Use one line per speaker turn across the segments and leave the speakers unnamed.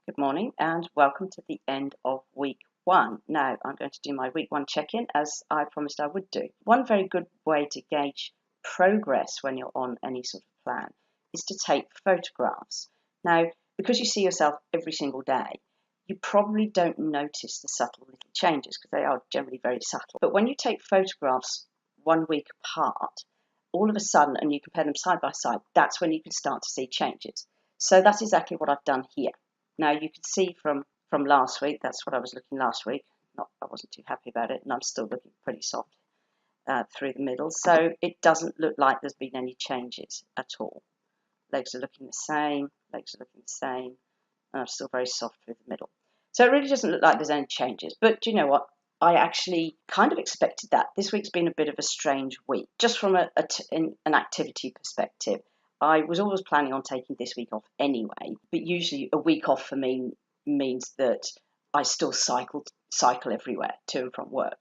Good morning and welcome to the end of week one. Now, I'm going to do my week one check-in as I promised I would do. One very good way to gauge progress when you're on any sort of plan is to take photographs. Now, because you see yourself every single day, you probably don't notice the subtle little changes because they are generally very subtle. But when you take photographs 1 week apart, all of a sudden, and you compare them side by side, that's when you can start to see changes. So that's exactly what I've done here. Now you can see from last week, that's what I was looking last week. I wasn't too happy about it, and I'm still looking pretty soft through the middle. So it doesn't look like there's been any changes at all. Legs are looking the same, legs are looking the same, and I'm still very soft through the middle. So it really doesn't look like there's any changes. But do you know what? I actually kind of expected that. This week's been a bit of a strange week, just from an activity perspective. I was always planning on taking this week off anyway, but usually a week off for me means that I still cycle everywhere to and from work.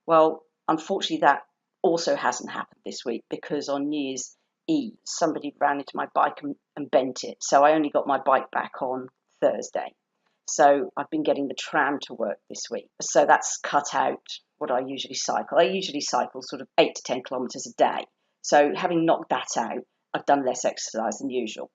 Well, unfortunately, that also hasn't happened this week because on New Year's Eve, somebody ran into my bike and bent it. So I only got my bike back on Thursday. So I've been getting the tram to work this week. So that's cut out what I usually cycle. I usually cycle sort of 8 to 10 kilometres a day. So having knocked that out, I've done less exercise than usual.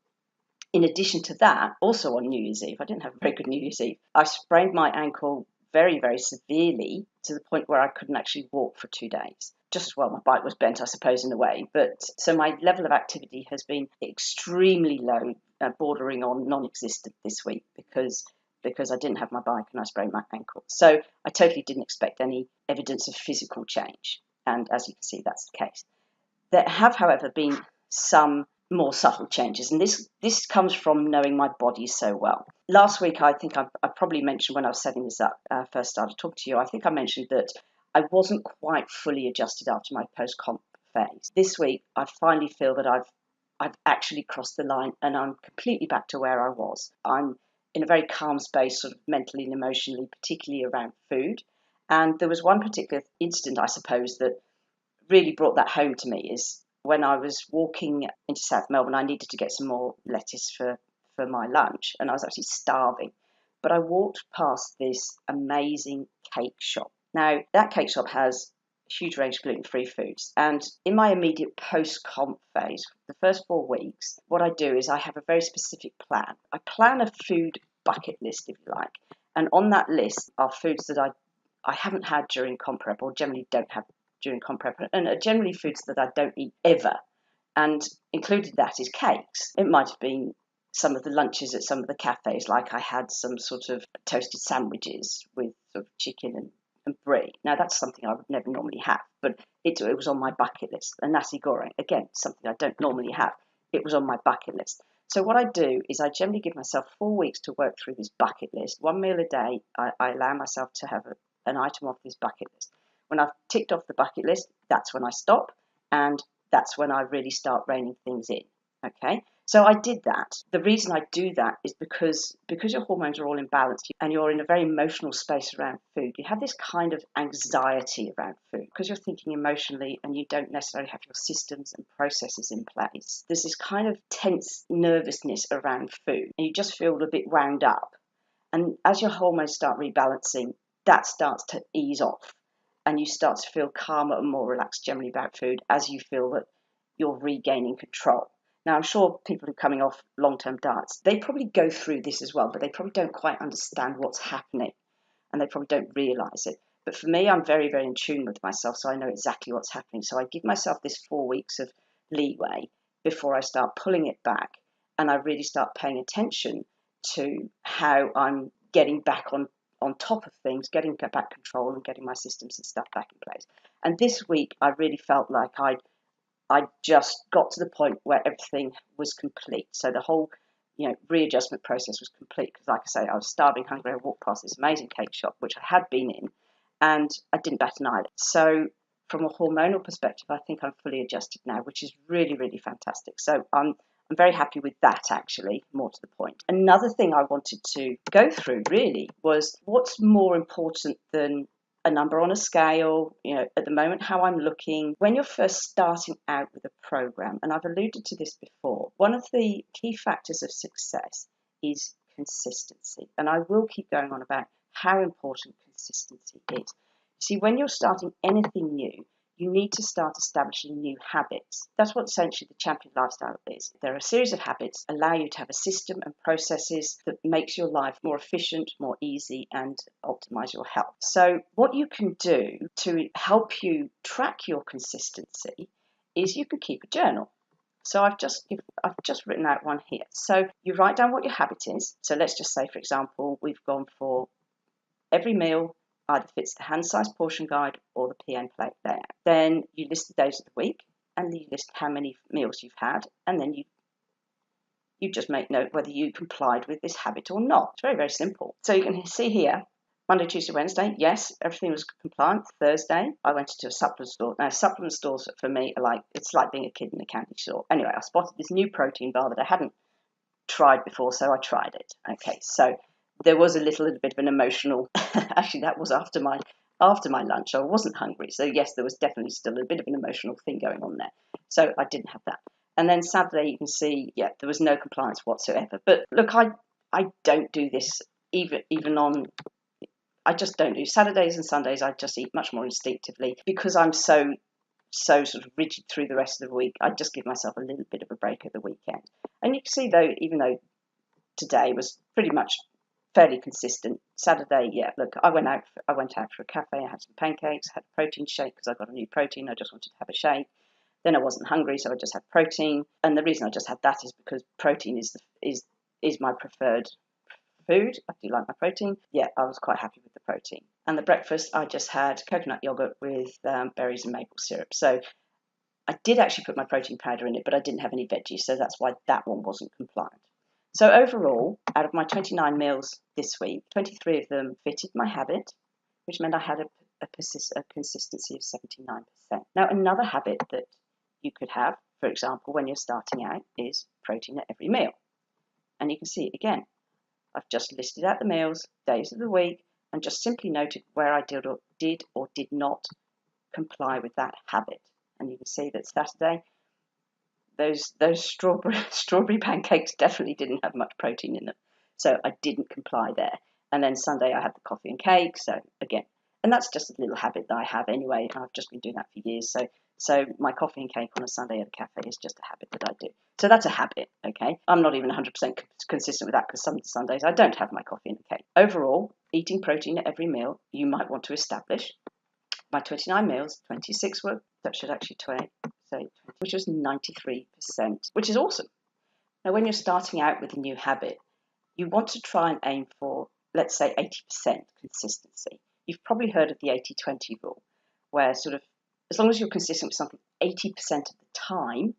In addition to that, also on New Year's Eve, I didn't have a very good New Year's Eve. I sprained my ankle very, very severely to the point where I couldn't actually walk for 2 days. Just, well, my bike was bent, I suppose, in a way. But so my level of activity has been extremely low, bordering on non-existent this week because I didn't have my bike and I sprained my ankle. So I totally didn't expect any evidence of physical change. And as you can see, that's the case. There have, however, been some more subtle changes, and this comes from knowing my body so well. Last week, I think I probably mentioned when I was setting this up, first started talking to you, I think I mentioned that I wasn't quite fully adjusted after my post-comp phase. This week, I finally feel that I've actually crossed the line and I'm completely back to where I was. I'm in a very calm space, sort of mentally and emotionally, particularly around food. And there was one particular incident, I suppose, that really brought that home to me is when I was walking into South Melbourne. I needed to get some more lettuce for my lunch, and I was actually starving. But I walked past this amazing cake shop. Now, that cake shop has a huge range of gluten-free foods, and in my immediate post-comp phase, the first 4 weeks, what I do is I have a very specific plan. I plan a food bucket list, if you like, and on that list are foods that I haven't had during comp prep or generally don't have during comp prep, and are generally foods that I don't eat ever. And included that is cakes. It might have been some of the lunches at some of the cafes, like I had some sort of toasted sandwiches with sort of chicken and brie. Now that's something I would never normally have, but it was on my bucket list. And nasi goreng, again, something I don't normally have. It was on my bucket list. So what I do is I generally give myself 4 weeks to work through this bucket list. 1 meal a day, I allow myself to have an item off this bucket list. When I've ticked off the bucket list, that's when I stop, and that's when I really start reining things in. Okay, so I did that. The reason I do that is because your hormones are all in balance and you're in a very emotional space around food. You have this kind of anxiety around food because you're thinking emotionally and you don't necessarily have your systems and processes in place. There's this kind of tense nervousness around food, and you just feel a bit wound up. And as your hormones start rebalancing, that starts to ease off. And you start to feel calmer and more relaxed generally about food as you feel that you're regaining control. Now, I'm sure people who are coming off long-term diets, they probably go through this as well, but they probably don't quite understand what's happening and they probably don't realise it. But for me, I'm very, very in tune with myself, so I know exactly what's happening. So I give myself this 4 weeks of leeway before I start pulling it back, and I really start paying attention to how I'm getting back on top of things, getting back control and getting my systems and stuff back in place. And this week, I really felt like I just got to the point where everything was complete. So the whole, readjustment process was complete because, like I say, I was starving, hungry. I walked past this amazing cake shop, which I had been in, and I didn't bat an eyelid. So from a hormonal perspective, I think I'm fully adjusted now, which is really, really fantastic. So I'm very happy with that, actually, more to the point. Another thing I wanted to go through, really, was what's more important than a number on a scale, at the moment, how I'm looking. When you're first starting out with a program, and I've alluded to this before, one of the key factors of success is consistency. And I will keep going on about how important consistency is. See, when you're starting anything new, you need to start establishing new habits. That's what essentially the champion lifestyle is. There are a series of habits that allow you to have a system and processes that makes your life more efficient, more easy, and optimize your health. So what you can do to help you track your consistency is you can keep a journal. So I've just written out one here. So you write down what your habit is. So let's just say, for example, we've gone for every meal either fits the hand-sized portion guide or the PM plate layout. Then you list the days of the week and you list how many meals you've had, and then you just make note whether you complied with this habit or not. It's very, very simple. So you can see here, Monday, Tuesday, Wednesday, yes, everything was compliant. Thursday, I went to a supplement store. Now, supplement stores for me are it's like being a kid in a candy store. Anyway, I spotted this new protein bar that I hadn't tried before, so I tried it. Okay, so there was a little bit of an emotional, actually that was after my lunch. I wasn't hungry. So yes, there was definitely still a bit of an emotional thing going on there. So I didn't have that. And then Saturday you can see, yeah, there was no compliance whatsoever. But look, I don't do this even on, I just don't do Saturdays and Sundays. I just eat much more instinctively because I'm so sort of rigid through the rest of the week. I just give myself a little bit of a break at the weekend. And you can see though, even though today was pretty much fairly consistent. Saturday, yeah, look, I went out for a cafe, I had some pancakes, had a protein shake because I got a new protein, I just wanted to have a shake. Then I wasn't hungry, so I just had protein. And the reason I just had that is because protein is my preferred food. I do like my protein. Yeah, I was quite happy with the protein. And the breakfast, I just had coconut yogurt with berries and maple syrup. So I did actually put my protein powder in it, but I didn't have any veggies, so that's why that one wasn't compliant. So overall, out of my 29 meals this week, 23 of them fitted my habit, which meant I had a consistency of 79%. Now, another habit that you could have, for example, when you're starting out, is protein at every meal. And you can see it again. I've just listed out the meals, days of the week, and just simply noted where I did or did not comply with that habit. And you can see that Saturday, those strawberry pancakes definitely didn't have much protein in them, so I didn't comply there. And then Sunday I had the coffee and cake. So again, and that's just a little habit that I have anyway. I've just been doing that for years. So my coffee and cake on a Sunday at a cafe is just a habit that I do. So that's a habit. Okay, I'm not even 100% consistent with that because some Sundays I don't have my coffee and cake. Overall, eating protein at every meal, you might want to establish. My 29 meals, 26 were, that should actually say, which was 93%, which is awesome. Now, when you're starting out with a new habit, you want to try and aim for, let's say, 80% consistency. You've probably heard of the 80-20 rule, where sort of, as long as you're consistent with something 80% of the time,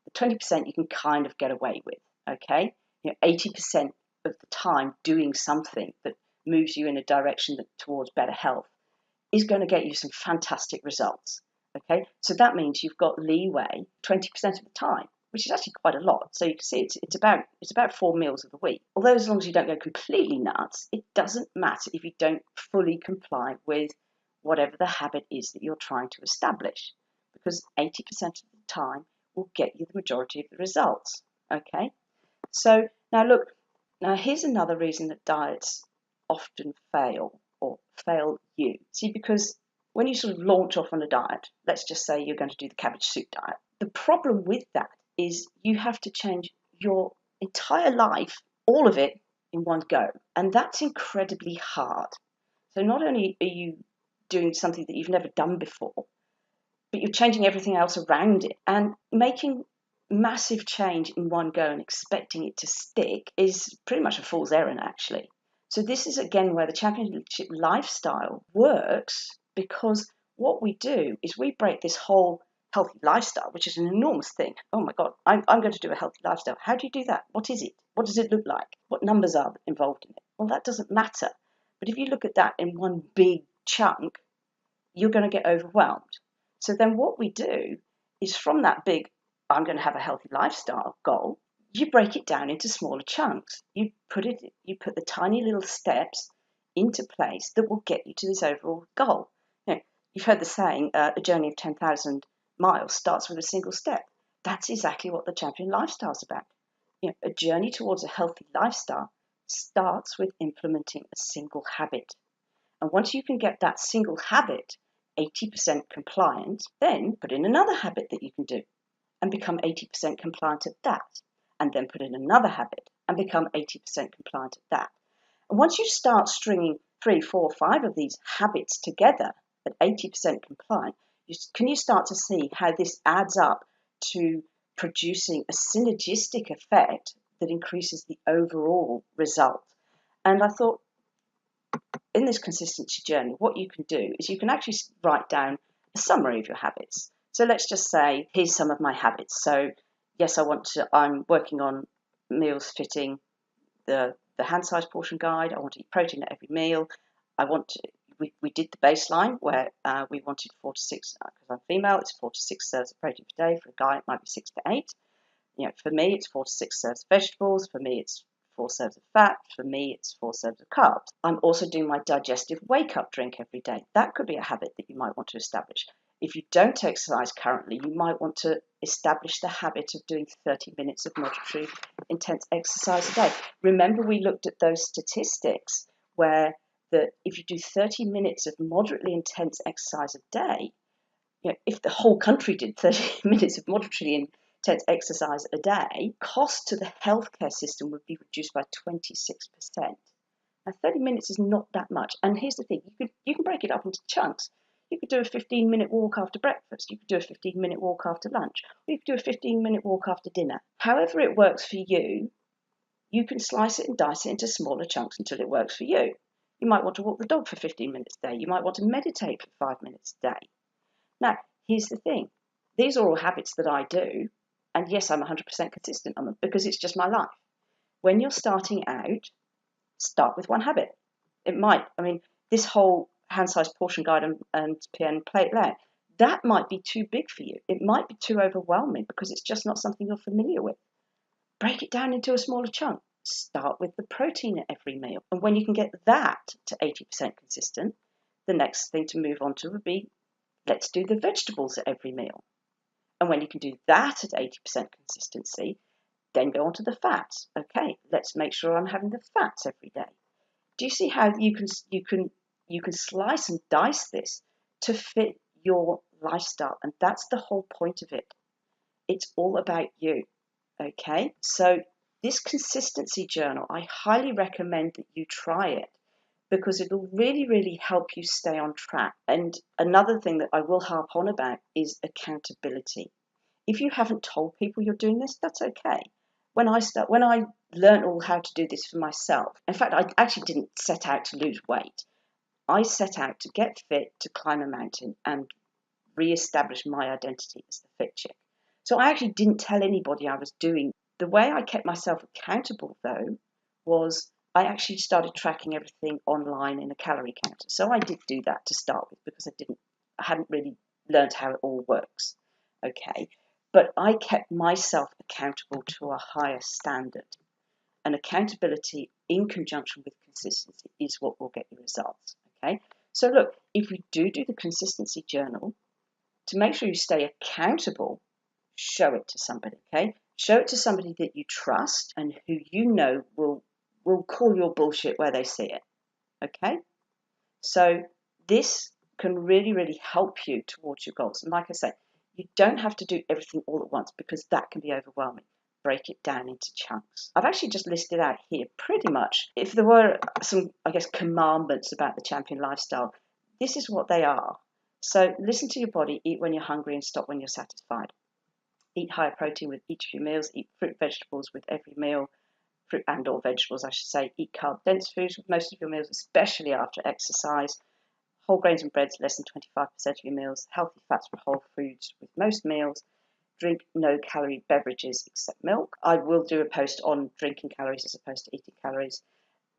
the 20% you can kind of get away with, okay? 80% of the time doing something that moves you in a direction towards better health is going to get you some fantastic results. Okay, so that means you've got leeway 20% of the time, which is actually quite a lot. So you can see it's about 4 meals of the week. Although as long as you don't go completely nuts, it doesn't matter if you don't fully comply with whatever the habit is that you're trying to establish, because 80% of the time will get you the majority of the results. Okay, so now here's another reason that diets often fail or fail you. See, because when you sort of launch off on a diet, let's just say you're going to do the cabbage soup diet, the problem with that is you have to change your entire life, all of it, in one go. And that's incredibly hard. So not only are you doing something that you've never done before, but you're changing everything else around it. And making massive change in one go and expecting it to stick is pretty much a fool's errand, actually. So this is, again, where the championship lifestyle works, because what we do is we break this whole healthy lifestyle, which is an enormous thing. Oh my God, I'm going to do a healthy lifestyle. How do you do that? What is it? What does it look like? What numbers are involved in it? Well, that doesn't matter. But if you look at that in one big chunk, you're going to get overwhelmed. So then what we do is, from that big, I'm going to have a healthy lifestyle goal, you break it down into smaller chunks. You put the tiny little steps into place that will get you to this overall goal. You've heard the saying, a journey of 10,000 miles starts with a single step. That's exactly what the champion lifestyle is about. A journey towards a healthy lifestyle starts with implementing a single habit. And once you can get that single habit 80% compliant, then put in another habit that you can do and become 80% compliant at that. And then put in another habit and become 80% compliant at that. And once you start stringing 3, 4, 5 of these habits together at 80% compliant, can you start to see how this adds up to producing a synergistic effect that increases the overall result? And I thought, in this consistency journey, what you can do is you can actually write down a summary of your habits. So let's just say, here's some of my habits. So yes, I'm working on meals fitting the hand size portion guide. I want to eat protein at every meal. We did the baseline where we wanted 4 to 6, because I'm female, it's 4 to 6 serves of protein per day. For a guy, it might be 6 to 8. For me, it's 4 to 6 serves of vegetables. For me, it's 4 serves of fat. For me, it's 4 serves of carbs. I'm also doing my digestive wake-up drink every day. That could be a habit that you might want to establish. If you don't exercise currently, you might want to establish the habit of doing 30 minutes of moderately intense exercise a day. Remember, we looked at those statistics where if you do 30 minutes of moderately intense exercise a day, if the whole country did 30 minutes of moderately intense exercise a day, cost to the healthcare system would be reduced by 26%. Now, 30 minutes is not that much. And here's the thing, you can break it up into chunks. You could do a 15-minute walk after breakfast. You could do a 15-minute walk after lunch. Or you could do a 15-minute walk after dinner. However it works for you, you can slice it and dice it into smaller chunks until it works for you. You might want to walk the dog for 15 minutes a day. You might want to meditate for 5 minutes a day. Now, here's the thing. These are all habits that I do. And yes, I'm 100% consistent on them because it's just my life. When you're starting out, start with one habit. This whole hand-sized portion guide and PN plate layout, that might be too big for you. It might be too overwhelming because it's just not something you're familiar with. Break it down into a smaller chunk. Start with the protein at every meal. And when you can get that to 80% consistent, the next thing to move on to would be, let's do the vegetables at every meal. And when you can do that at 80% consistency, then go on to the fats. Okay, let's make sure I'm having the fats every day. Do you see how you can slice and dice this to fit your lifestyle? And that's the whole point of it. It's all about you. Okay, so this consistency journal, I highly recommend that you try it because it'll really, really help you stay on track. And another thing that I will harp on about is accountability. If you haven't told people you're doing this, that's okay. When I learned all how to do this for myself, in fact, I actually didn't set out to lose weight. I set out to get fit, to climb a mountain and re-establish my identity as the fit chick. So I actually didn't tell anybody I was doing. The way I kept myself accountable, though, was I actually started tracking everything online in a calorie counter. So I did do that to start with because I hadn't really learned how it all works. Okay. But I kept myself accountable to a higher standard. And accountability in conjunction with consistency is what will get you results. Okay. So look, if you do the consistency journal, to make sure you stay accountable, show it to somebody. Okay. Show it to somebody that you trust and who you know will call your bullshit where they see it. Okay. So this can really, really help you towards your goals. And like I say, you don't have to do everything all at once because that can be overwhelming. Break it down into chunks. I've actually just listed out here pretty much, if there were some, commandments about the champion lifestyle, this is what they are. So listen to your body, eat when you're hungry and stop when you're satisfied. Eat higher protein with each of your meals, eat fruit and vegetables with every meal, fruit and or vegetables, I should say. Eat carb-dense foods with most of your meals, especially after exercise. Whole grains and breads, less than 25% of your meals. Healthy fats from whole foods with most meals. Drink no-calorie beverages except milk. I will do a post on drinking calories as opposed to eating calories.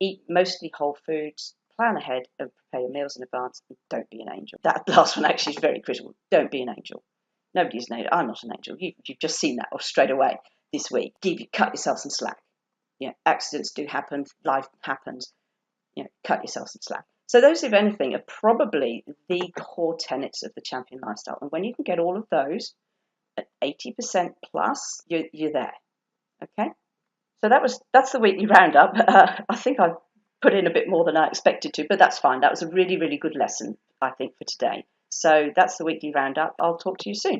Eat mostly whole foods. Plan ahead and prepare your meals in advance. And don't be an angel. That last one actually is very critical. Don't be an angel. Nobody's an angel. I'm not an angel. You've just seen that straight away this week. Cut yourself some slack. Accidents do happen. Life happens. Cut yourself some slack. So those, if anything, are probably the core tenets of the champion lifestyle. And when you can get all of those at 80% plus, you're there. Okay? So that's the weekly roundup. I think I put in a bit more than I expected to, but that's fine. That was a really, really good lesson, I think, for today. So that's the weekly roundup. I'll talk to you soon.